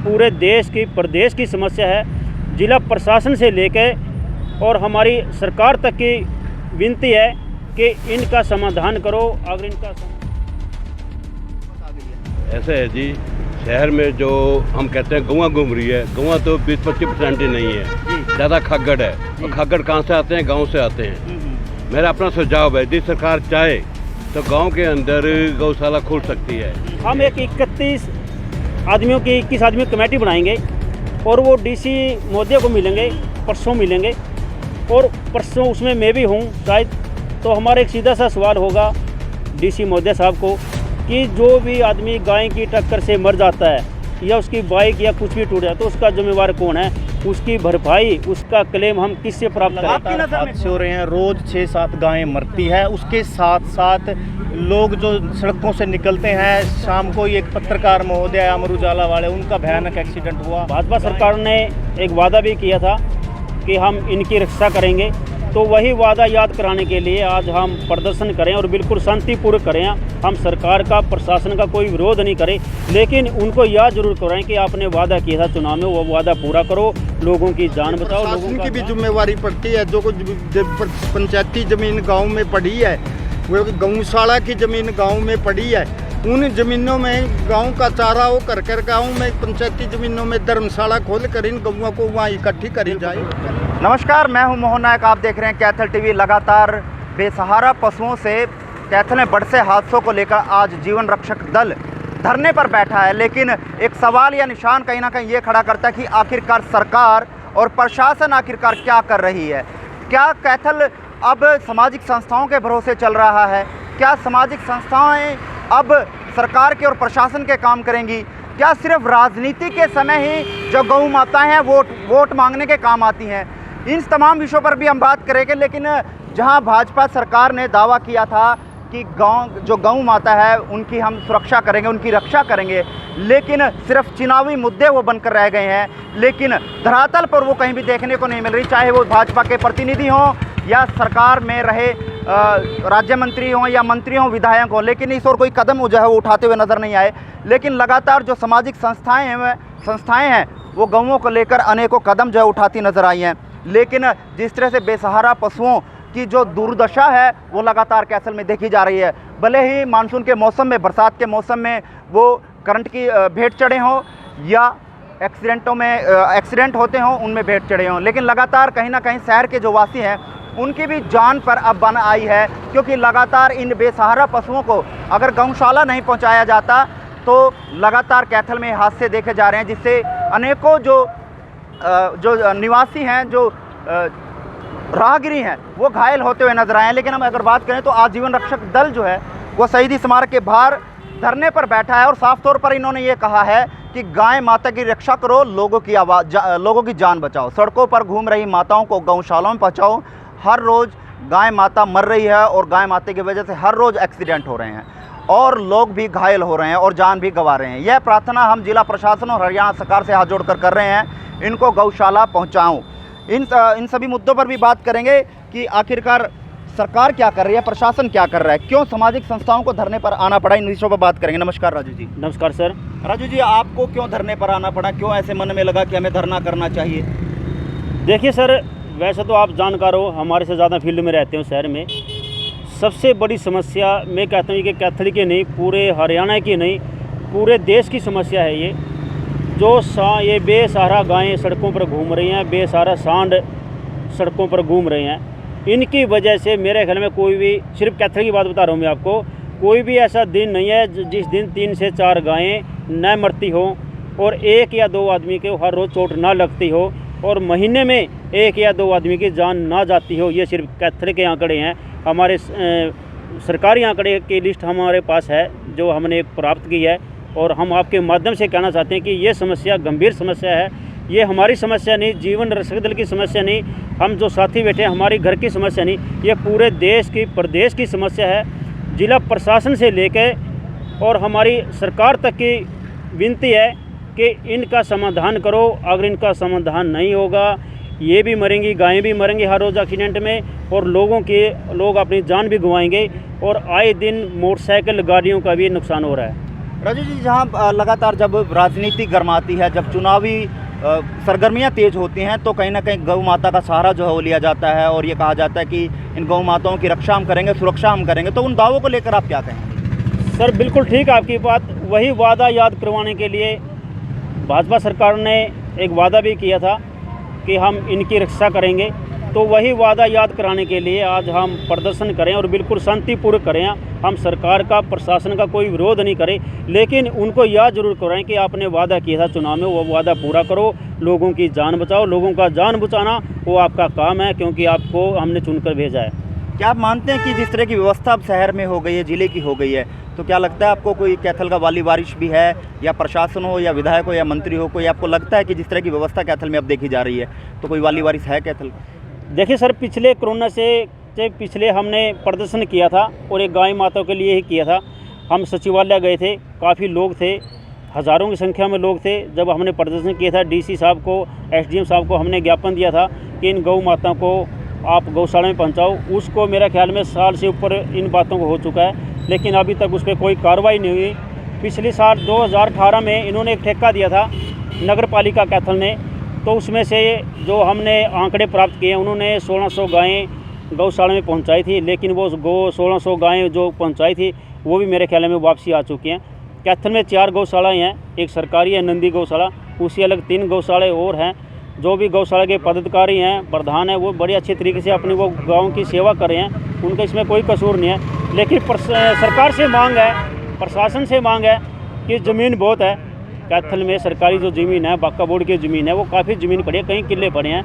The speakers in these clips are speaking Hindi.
पूरे देश की प्रदेश की समस्या है। जिला प्रशासन से लेकर और हमारी सरकार तक की विनती है कि इनका समाधान करो। अगर इनका ऐसे है जी, शहर में जो हम कहते हैं गौवा घूम रही है, गौवा तो 20-25% ही नहीं है, ज़्यादा खग्गड़ है। और खग्गड़ कहाँ से आते हैं? गांव से आते हैं। मेरा अपना सुझाव है, यदि सरकार चाहे तो गांव के अंदर गौशाला खुल सकती है। हम एक 21 आदमियों की कमेटी बनाएंगे और वो डीसी महोदय को मिलेंगे, परसों मिलेंगे और परसों उसमें मैं भी हूँ शायद। तो हमारा एक सीधा सा सवाल होगा डीसी महोदय साहब को कि जो भी आदमी गाय की टक्कर से मर जाता है या उसकी बाइक या कुछ भी टूट जाता है तो उसका जिम्मेवार कौन है? उसकी भरपाई, उसका क्लेम हम किससे प्राप्त करें? हादसे हो रहे हैं, रोज 6-7 गायें मरती है। उसके साथ साथ लोग जो सड़कों से निकलते हैं, शाम को एक पत्रकार महोदय अमर उजाला वाले, उनका भयानक एक्सीडेंट हुआ। भाजपा सरकार ने एक वादा भी किया था कि हम इनकी रक्षा करेंगे, तो वही वादा याद कराने के लिए आज हम प्रदर्शन करें और बिल्कुल शांतिपूर्वक करें। हम सरकार का, प्रशासन का कोई विरोध नहीं करें, लेकिन उनको याद जरूर कराएं कि आपने वादा किया था चुनाव में, वो वादा पूरा करो, लोगों की जान बचाओ। प्रशासन की भी जिम्मेवारी पड़ती है। जो कुछ पंचायती जमीन गांव में पड़ी है, वो गौशाला की जमीन गांव में पड़ी है, उन जमीनों में गांव का चारा वो कर गांव में पंचायती जमीनों में धर्मशाला खोल कर इन गौओं को वहाँ इकट्ठी करी जाए। नमस्कार, मैं हूं मोहन नायक, आप देख रहे हैं कैथल टीवी। लगातार बेसहारा पशुओं से कैथल में बढ़ते हादसों को लेकर आज जीवन रक्षक दल धरने पर बैठा है। लेकिन एक सवाल या निशान कहीं ना कहीं ये खड़ा करता है कि आखिरकार सरकार और प्रशासन आखिरकार क्या कर रही है? क्या कैथल अब सामाजिक संस्थाओं के भरोसे चल रहा है? क्या सामाजिक संस्थाएं अब सरकार के और प्रशासन के काम करेंगी? क्या सिर्फ राजनीति के समय ही जो गौ माताएं हैं वोट मांगने के काम आती हैं? इन तमाम विषयों पर भी हम बात करेंगे। लेकिन जहां भाजपा सरकार ने दावा किया था कि गौ माता है उनकी हम सुरक्षा करेंगे, उनकी रक्षा करेंगे, लेकिन सिर्फ चुनावी मुद्दे वो बनकर रह गए हैं। लेकिन धरातल पर वो कहीं भी देखने को नहीं मिल रही, चाहे वो भाजपा के प्रतिनिधि हों या सरकार में रहे राज्य मंत्री हों या मंत्री हों, विधायक हों। लेकिन इस और कोई कदम जो है वो उठाते हुए नज़र नहीं आए। लेकिन लगातार जो सामाजिक संस्थाएं हैं वो गौओं को लेकर अनेकों कदम जो है उठाती नज़र आई हैं। लेकिन जिस तरह से बेसहारा पशुओं की जो दुर्दशा है वो लगातार कैथल में देखी जा रही है। भले ही मानसून के मौसम में, बरसात के मौसम में वो करंट की भेंट चढ़े हों या एक्सीडेंट होते हों उनमें भेंट चढ़े हों, लेकिन लगातार कहीं ना कहीं शहर के जो वासी हैं उनकी भी जान पर अब बन आई है। क्योंकि लगातार इन बेसहारा पशुओं को अगर गौशाला नहीं पहुंचाया जाता तो लगातार कैथल में हादसे देखे जा रहे हैं, जिससे अनेकों जो निवासी हैं, जो राहगीरी हैं, वो घायल होते हुए नजर आए हैं। लेकिन हम अगर बात करें तो आजीवन रक्षक दल जो है वो शहीदी स्मारक के बाहर धरने पर बैठा है और साफ तौर पर इन्होंने ये कहा है कि गाय माता की रक्षा करो, लोगों की जान बचाओ, सड़कों पर घूम रही माताओं को गौशालाओं में पहुँचाओ। हर रोज़ गाय माता मर रही है और गाय माता की वजह से हर रोज़ एक्सीडेंट हो रहे हैं और लोग भी घायल हो रहे हैं और जान भी गंवा रहे हैं। यह प्रार्थना हम जिला प्रशासन और हरियाणा सरकार से हाथ जोड़कर कर रहे हैं, इनको गौशाला पहुंचाऊं। इन सभी मुद्दों पर भी बात करेंगे कि आखिरकार सरकार क्या कर रही है, प्रशासन क्या कर रहा है, क्यों सामाजिक संस्थाओं को धरने पर आना पड़ा, इन विषयों पर बात करेंगे। नमस्कार राजू जी। नमस्कार सर। राजू जी, आपको क्यों धरने पर आना पड़ा? क्यों ऐसे मन में लगा कि हमें धरना करना चाहिए? देखिए सर, वैसे तो आप जानकार हो, हमारे से ज़्यादा फील्ड में रहते हो शहर में। सबसे बड़ी समस्या मैं कहता हूँ कि कैथल की नहीं, पूरे हरियाणा की नहीं, पूरे देश की समस्या है ये। ये बेसहारा गायें सड़कों पर घूम रही हैं, बेसहारा सांड सड़कों पर घूम रहे हैं, इनकी वजह से मेरे ख्याल में कोई भी, सिर्फ कैथल की बात बता रहा हूँ मैं आपको, कोई भी ऐसा दिन नहीं है जिस दिन 3 से 4 गायें न मरती हो और 1 या 2 आदमी के हर रोज़ चोट ना लगती हो और महीने में 1 या 2 आदमी की जान ना जाती हो। ये सिर्फ कैथल के आंकड़े हैं। हमारे सरकारी आंकड़े की लिस्ट हमारे पास है जो हमने प्राप्त की है और हम आपके माध्यम से कहना चाहते हैं कि ये समस्या गंभीर समस्या है। ये हमारी समस्या नहीं, जीवन रक्षक दल की समस्या नहीं, हम जो साथी बैठे हैं हमारी घर की समस्या नहीं, ये पूरे देश की, प्रदेश की समस्या है। जिला प्रशासन से लेकर और हमारी सरकार तक की विनती है कि इनका समाधान करो। अगर इनका समाधान नहीं होगा, ये भी मरेंगी, गायें भी मरेंगी हर रोज़ एक्सीडेंट में और लोग अपनी जान भी गंवाएंगे और आए दिन मोटरसाइकिल गाड़ियों का भी नुकसान हो रहा है। राजू जी, जहाँ लगातार जब राजनीति गर्माती है, जब चुनावी सरगर्मियाँ तेज होती हैं, तो कहीं ना कहीं गौ माता का सहारा जो है वो लिया जाता है और ये कहा जाता है कि इन गौ माताओं की रक्षा हम करेंगे, सुरक्षा हम करेंगे। तो उन दावों को लेकर आप क्या कहेंगे? सर बिल्कुल ठीक है आपकी बात। वही वादा याद करवाने के लिए भाजपा सरकार ने एक वादा भी किया था कि हम इनकी रक्षा करेंगे। तो वही वादा याद कराने के लिए आज हम प्रदर्शन करें और बिल्कुल शांतिपूर्वक करें। हम सरकार का, प्रशासन का कोई विरोध नहीं करें, लेकिन उनको याद जरूर कराएं कि आपने वादा किया था चुनाव में, वो वादा पूरा करो, लोगों की जान बचाओ। लोगों का जान बचाना वो आपका काम है, क्योंकि आपको हमने चुनकर भेजा है। क्या आप मानते हैं कि जिस तरह की व्यवस्था अब शहर में हो गई है, ज़िले की हो गई है, तो क्या लगता है आपको कोई कैथल का वाली वारिश भी है, या प्रशासन हो या विधायक हो या मंत्री हो, कोई आपको लगता है कि जिस तरह की व्यवस्था कैथल में अब देखी जा रही है तो कोई वाली वारिश है कैथल का? देखिए सर, पिछले कोरोना से पिछले हमने प्रदर्शन किया था और एक गाय माता के लिए ही किया था। हम सचिवालय गए थे, काफ़ी लोग थे, हज़ारों की संख्या में लोग थे। जब हमने प्रदर्शन किया था, डीसी साहब को, एसडीएम साहब को हमने ज्ञापन दिया था कि इन गौ माताओं को आप गौशाला में पहुंचाओ। उसको मेरा ख्याल में साल से ऊपर इन बातों को हो चुका है, लेकिन अभी तक उस पर कोई कार्रवाई नहीं हुई। पिछले साल 2018 में इन्होंने एक ठेका दिया था नगर पालिका कैथल ने, तो उसमें से जो हमने आंकड़े प्राप्त किए, उन्होंने 1600 गायें गौशाला में पहुंचाई थी, लेकिन वो 1600 गायें जो पहुंचाई थी वो भी मेरे ख्याल में वापसी आ चुकी हैं। कैथल में 4 गौशालाएँ हैं, एक सरकारी है नंदी गौशाला, उसी अलग 3 गौशाले और हैं। जो भी गौशाला के पदाधिकारी हैं, प्रधान हैं, वो बड़े अच्छे तरीके से अपनी वो गाँव की सेवा कर रहे हैं, उनका इसमें कोई कसूर नहीं है। लेकिन सरकार से मांग है, प्रशासन से मांग है कि ज़मीन बहुत है कैथल में, सरकारी जो ज़मीन है, बाका बोर्ड की ज़मीन है, वो काफ़ी ज़मीन पड़ी है, कई किले पड़े हैं।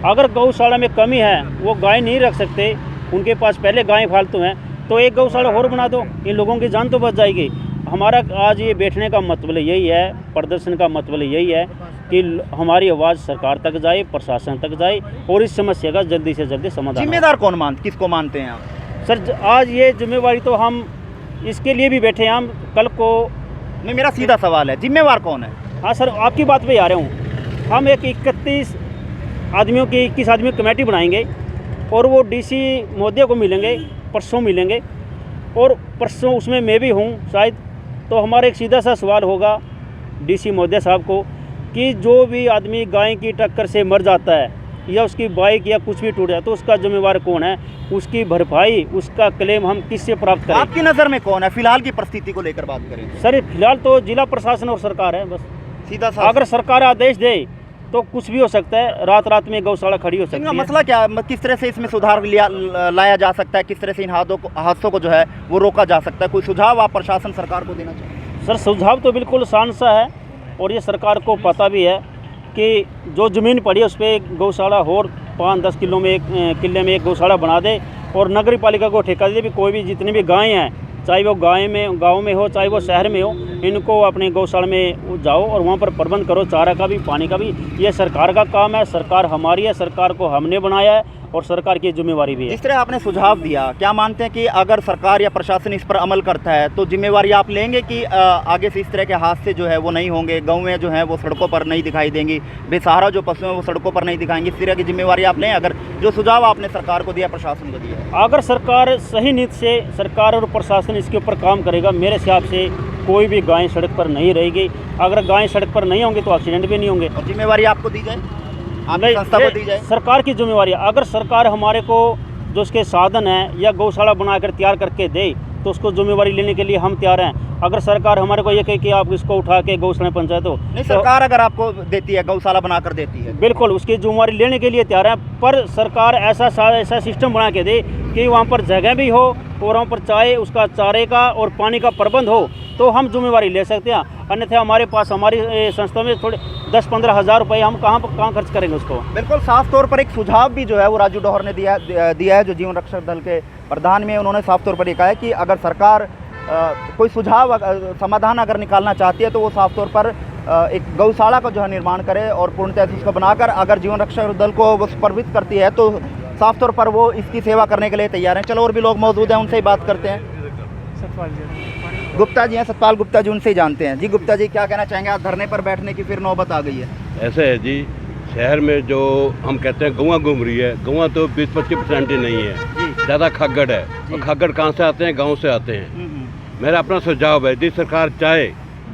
अगर गौशाला में कमी है, वो गाय नहीं रख सकते, उनके पास पहले गाय फालतू हैं, तो एक गौशाला और बना दो, इन लोगों की जान तो बच जाएगी। हमारा आज ये बैठने का मतलब यही है, प्रदर्शन का मतलब यही है कि हमारी आवाज़ सरकार तक जाए, प्रशासन तक जाए और इस समस्या का जल्दी से जल्दी समाधान। जिम्मेदार कौन किसको मानते हैं आप? सर आज ये जिम्मेवारी तो हम इसके लिए भी बैठे हैं, हम कल को नहीं, मेरा सीधा सवाल है, जिम्मेवार कौन है? हाँ सर, आपकी बात पे आ रहा हूँ। हम एक 21 आदमियों की कमेटी बनाएंगे और वो डीसी महोदय को मिलेंगे, परसों मिलेंगे, और परसों उसमें मैं भी हूँ शायद। तो हमारा एक सीधा सा सवाल होगा डीसी महोदय साहब को कि जो भी आदमी गाय की टक्कर से मर जाता है या उसकी बाइक या कुछ भी टूट जाए तो उसका जिम्मेवार कौन है, उसकी भरपाई, उसका क्लेम हम किससे प्राप्त करें? आपकी नज़र में कौन है? फिलहाल की परिस्थिति को लेकर बात करें सर, फिलहाल तो जिला प्रशासन और सरकार है बस। सीधा सा अगर सरकार आदेश दे तो कुछ भी हो सकता है, रात में गौशाला खड़ी हो सकती है। मसला क्या, किस तरह से इसमें सुधार लाया जा सकता है, किस तरह से इन हादसों को जो है वो रोका जा सकता है? कोई सुझाव आप प्रशासन सरकार को देना चाहिए? सर सुझाव तो बिल्कुल आसान सा है और ये सरकार को पता भी है कि जो ज़मीन पड़ी है उस पर गौशाला और 5-10 किले में एक गौशाला बना दे और नगर पालिका को ठेका दे भी। कोई भी जितनी भी गायें हैं, चाहे वो गाँव में हो चाहे वो शहर में हो, इनको अपने गौशाला में जाओ और वहाँ पर प्रबंध करो, चारा का भी, पानी का भी। ये सरकार का काम है, सरकार हमारी है, सरकार को हमने बनाया है और सरकार की जिम्मेवारी भी है। इस तरह आपने सुझाव दिया, क्या मानते हैं कि अगर सरकार या प्रशासन इस पर अमल करता है तो जिम्मेवारी आप लेंगे कि आगे से इस तरह के हादसे जो है वो नहीं होंगे, गौएं जो हैं वो सड़कों पर नहीं दिखाई देंगी, बेसहारा जो पशु हैं वो सड़कों पर नहीं दिखाएंगे? इस तरह की जिम्मेवारी आप लें अगर जो सुझाव आपने सरकार को दिया, प्रशासन को दिया? अगर सरकार सही नीति से, सरकार और प्रशासन इसके ऊपर काम करेगा, मेरे हिसाब से कोई भी गाय सड़क पर नहीं रहेगी। अगर गाय सड़क पर नहीं होंगी तो एक्सीडेंट भी नहीं होंगे। और जिम्मेवारी आपको दी जाए, आपकी संस्था को दी जाए? सरकार की जिम्मेवारी है। अगर सरकार हमारे को जो उसके साधन है या गौशाला बनाकर तैयार करके दे तो उसको जिम्मेवारी लेने के लिए हम तैयार हैं। अगर सरकार हमारे को ये कहे कि आप इसको उठा के गौशाला पंचायत हो, नहीं, सरकार अगर आपको देती है, गौशाला बनाकर देती है, बिल्कुल उसकी जिम्मेवारी लेने के लिए तैयार है। पर सरकार ऐसा सिस्टम बना के दे कि वहाँ पर जगह भी हो और वहाँ पर चाहे उसका चारे का और पानी का प्रबंध हो तो हम जिम्मेवारी ले सकते हैं। अन्यथा हमारे पास, हमारी संस्था में थोड़े 10-15 हज़ार रुपये हम कहाँ खर्च करेंगे उसको? बिल्कुल साफ तौर पर एक सुझाव भी जो है वो राजू डोहर ने दिया है, जो जीवन रक्षक दल के प्रधान में। उन्होंने साफ तौर पर ये कहा है कि अगर सरकार कोई सुझाव समाधान अगर निकालना चाहती है तो वो साफ तौर पर एक गौशाला का जो है निर्माण करे और पूर्णतः उसको बनाकर अगर जीवन रक्षक दल को वो सुपरवित करती है तो साफ तौर पर वो इसकी सेवा करने के लिए तैयार हैं। चलो और भी लोग मौजूद हैं, उनसे ही बात करते हैं। गुप्ता जी हैं, सतपाल गुप्ता जी, उनसे ही जानते हैं। जी गुप्ता जी, क्या कहना चाहेंगे? आज धरने पर बैठने की फिर नौबत आ गई है। ऐसे है जी, शहर में जो हम कहते हैं गौवां घूम रही है, गौवां तो 20-25% ही नहीं है, ज़्यादा खग्गड़ है। और खग्गड़ कहाँ से आते हैं? गाँव से आते हैं। मेरा अपना सुझाव है, यदि सरकार चाहे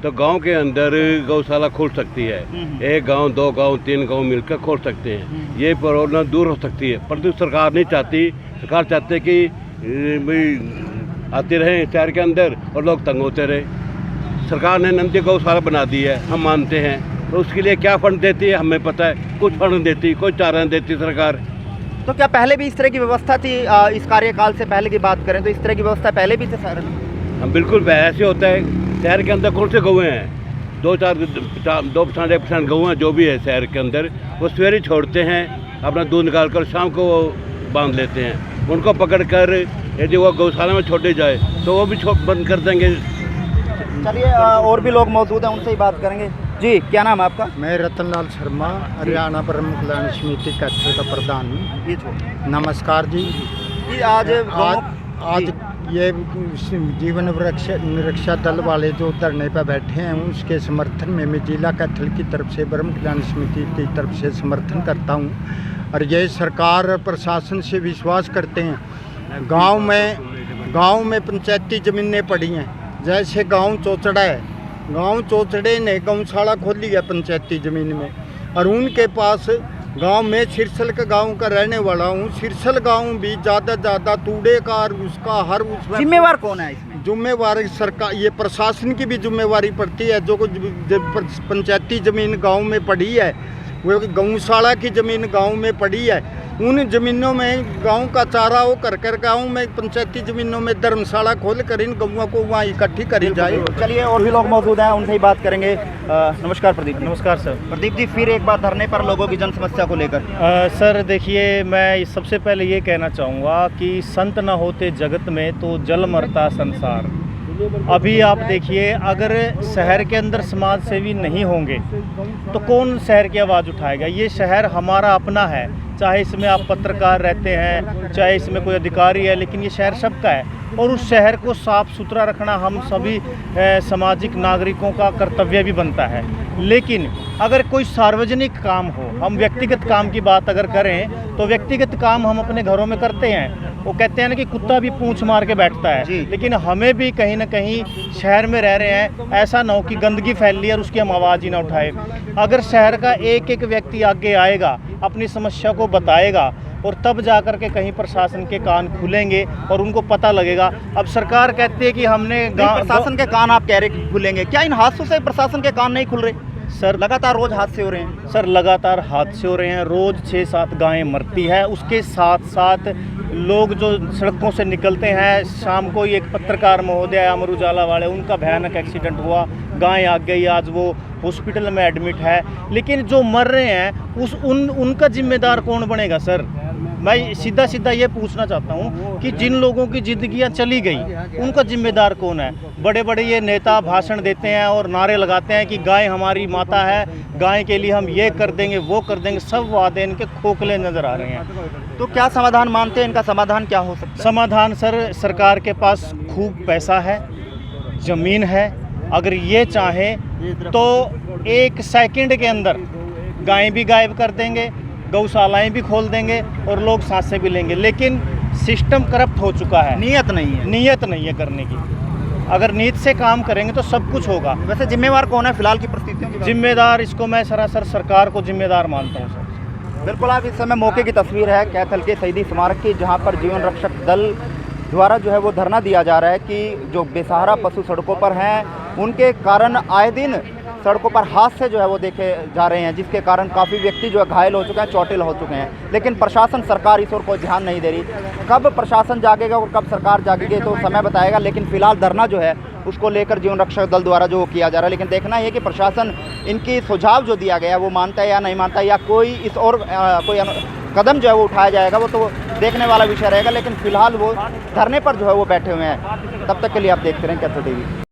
तो गांव के अंदर गौशाला खोल सकती है। एक गांव, 2 गांव, 3 गांव मिलकर खोल सकते हैं। ये प्रॉब्लम दूर हो सकती है, परंतु सरकार नहीं चाहती। सरकार चाहते है कि आते रहें शहर के अंदर और लोग तंग होते रहे। सरकार ने नंदी गौशाला बना दी है, हम मानते हैं, तो उसके लिए क्या फंड देती है हमें पता है। कुछ फंड देती, कुछ चारा देती सरकार। तो क्या पहले भी इस तरह की व्यवस्था थी? इस कार्यकाल से पहले की बात करें तो इस तरह की व्यवस्था पहले भी थी शहर में? हम बिल्कुल ऐसे होता है। शहर के अंदर कौन से गौएँ हैं? 2-2.5% गऊ हैं जो भी है शहर के अंदर, वो सवेरे छोड़ते हैं, अपना दूध निकाल कर शाम को वो बांध लेते हैं। उनको पकड़ कर यदि वो गौशाला में छोड़े जाए तो वो भी बंद कर देंगे। चलिए और भी लोग मौजूद हैं, उनसे ही बात करेंगे। जी, क्या नाम है आपका? मैं रतनलाल शर्मा, हरियाणा प्रमुख कल्याण समिति कैथल का प्रधान हूँ। नमस्कार जी। आज ये जीवन निरक्षा दल वाले जो धरने पर बैठे हैं उसके समर्थन में मैं जिला कैथल की तरफ से ब्रह्म कल्याण समिति की तरफ से समर्थन करता हूँ। और ये सरकार और प्रशासन से विश्वास करते हैं। गांव में पंचायती ज़मीनें पड़ी हैं, जैसे गांव चौचड़ा है, गांव चौचड़े ने गौशाला खोली है पंचायती ज़मीन में, और उनके पास गांव में सिरसल का गांव का रहने वाला हूँ। सिरसल गांव भी ज़्यादा तूड़े का और उसका हर उसमें जिम्मेवार कौन है इसमें? जिम्मेवार सरकार, ये प्रशासन की भी जिम्मेवारी पड़ती है। जो कुछ पंचायती ज़मीन गांव में पड़ी है, वो गौशाला की ज़मीन गांव में पड़ी है, उन ज़मीनों में गांव का चारा वो कर गांव में पंचायती ज़मीनों में धर्मशाला खोल कर इन गौओं को वहाँ इकट्ठी करी जाए। चलिए और भी लोग मौजूद हैं, उनसे ही बात करेंगे। नमस्कार प्रदीप। नमस्कार सर। प्रदीप जी, फिर एक बार धरने पर लोगों की जन समस्या को लेकर। सर देखिए, मैं सबसे पहले ये कहना चाहूँगा कि संत न होते जगत में तो जल मरता संसार। अभी आप देखिए, अगर शहर के अंदर समाज सेवी नहीं होंगे तो कौन शहर की आवाज़ उठाएगा? ये शहर हमारा अपना है, चाहे इसमें आप पत्रकार रहते हैं, चाहे इसमें कोई अधिकारी है, लेकिन ये शहर सबका है। और उस शहर को साफ़ सुथरा रखना हम सभी सामाजिक नागरिकों का कर्तव्य भी बनता है। लेकिन अगर कोई सार्वजनिक काम हो, हम व्यक्तिगत काम की बात अगर करें तो व्यक्तिगत काम हम अपने घरों में करते हैं। वो कहते हैं ना कि कुत्ता भी पूंछ मार के बैठता है, लेकिन हमें भी कहीं ना कहीं शहर में रह रहे हैं, ऐसा ना हो कि गंदगी फैल रही है और उसकी हम आवाज़ ही ना उठाए। अगर शहर का एक एक व्यक्ति आगे आएगा, अपनी समस्या को बताएगा, और तब जाकर के कहीं प्रशासन के कान खुलेंगे और उनको पता लगेगा। अब सरकार कहती है कि हमने प्रशासन के कान आप कह रहे खुलेंगे, क्या इन हादसों से प्रशासन के कान नहीं खुल रहे? सर लगातार रोज हादसे हो रहे हैं। सर लगातार हादसे हो रहे हैं, रोज़ 6-7 गायें मरती है। उसके साथ साथ लोग जो सड़कों से निकलते हैं, शाम को ही एक पत्रकार महोदय अमर उजाला वाले, उनका भयानक एक्सीडेंट हुआ, गाय आ गई, आज वो हॉस्पिटल में एडमिट है। लेकिन जो मर रहे हैं उनका जिम्मेदार कौन बनेगा? सर मैं सीधा ये पूछना चाहता हूँ कि जिन लोगों की ज़िंदगियाँ चली गई उनका जिम्मेदार कौन है? बड़े बड़े ये नेता भाषण देते हैं और नारे लगाते हैं कि गाय हमारी माता है, गाय के लिए हम ये कर देंगे वो कर देंगे, सब वादे इनके खोखले नज़र आ रहे हैं। तो क्या समाधान मानते हैं? इनका समाधान क्या हो सकता है? समाधान सर, सरकार के पास खूब पैसा है, ज़मीन है, अगर ये चाहे तो 1 सेकंड के अंदर गायें भी गायब कर देंगे, गौशालाएं भी खोल देंगे और लोग सांसें भी लेंगे। लेकिन सिस्टम करप्ट हो चुका है, नीयत नहीं है करने की। अगर नीयत से काम करेंगे तो सब कुछ होगा। वैसे जिम्मेवार कौन है फिलहाल की परिस्थितियों की? जिम्मेदार इसको मैं सरासर सरकार को जिम्मेदार मानता हूँ सर। बिल्कुल, आप इस समय मौके की तस्वीर है कैथल के शहीदी स्मारक की, जहाँ पर जीवन रक्षक दल द्वारा जो है वो धरना दिया जा रहा है कि जो बेसहारा पशु सड़कों पर हैं उनके कारण आए दिन सड़कों पर हादसे जो है वो देखे जा रहे हैं, जिसके कारण काफ़ी व्यक्ति जो है घायल हो चुके हैं, चोटिल हो चुके हैं। लेकिन प्रशासन, सरकार इस ओर कोई ध्यान नहीं दे रही। कब प्रशासन जागेगा और कब सरकार जागेगी तो समय बताएगा। लेकिन फिलहाल धरना जो है उसको लेकर जीवन रक्षक दल द्वारा जो किया जा रहा है, लेकिन देखना है कि प्रशासन इनकी सुझाव जो दिया गया है वो मानता है या नहीं मानता है, या कोई इस और कोई कदम जो है वो उठाया जाएगा, वो तो देखने वाला विषय रहेगा। लेकिन फिलहाल वो धरने पर जो है वो बैठे हुए हैं। तब तक के लिए आप देखते रहें कैथल टीवी।